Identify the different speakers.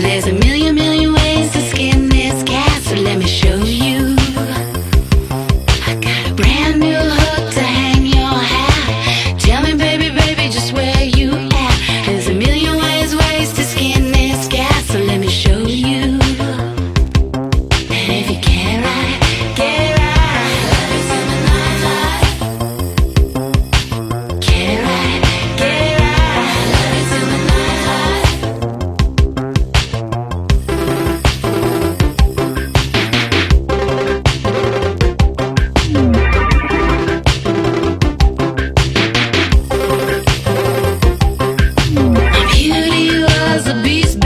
Speaker 1: There's a million ways to skin this cat, so let me show you. I got a brand new hook to hang your hat. Tell me, baby, just where you at. There's a million ways to skin this cat, so let me show you. And if you can't ride, get right. Love is in the nightlife. Get right, get right. Love is in the nightlife. My beauty was a beast.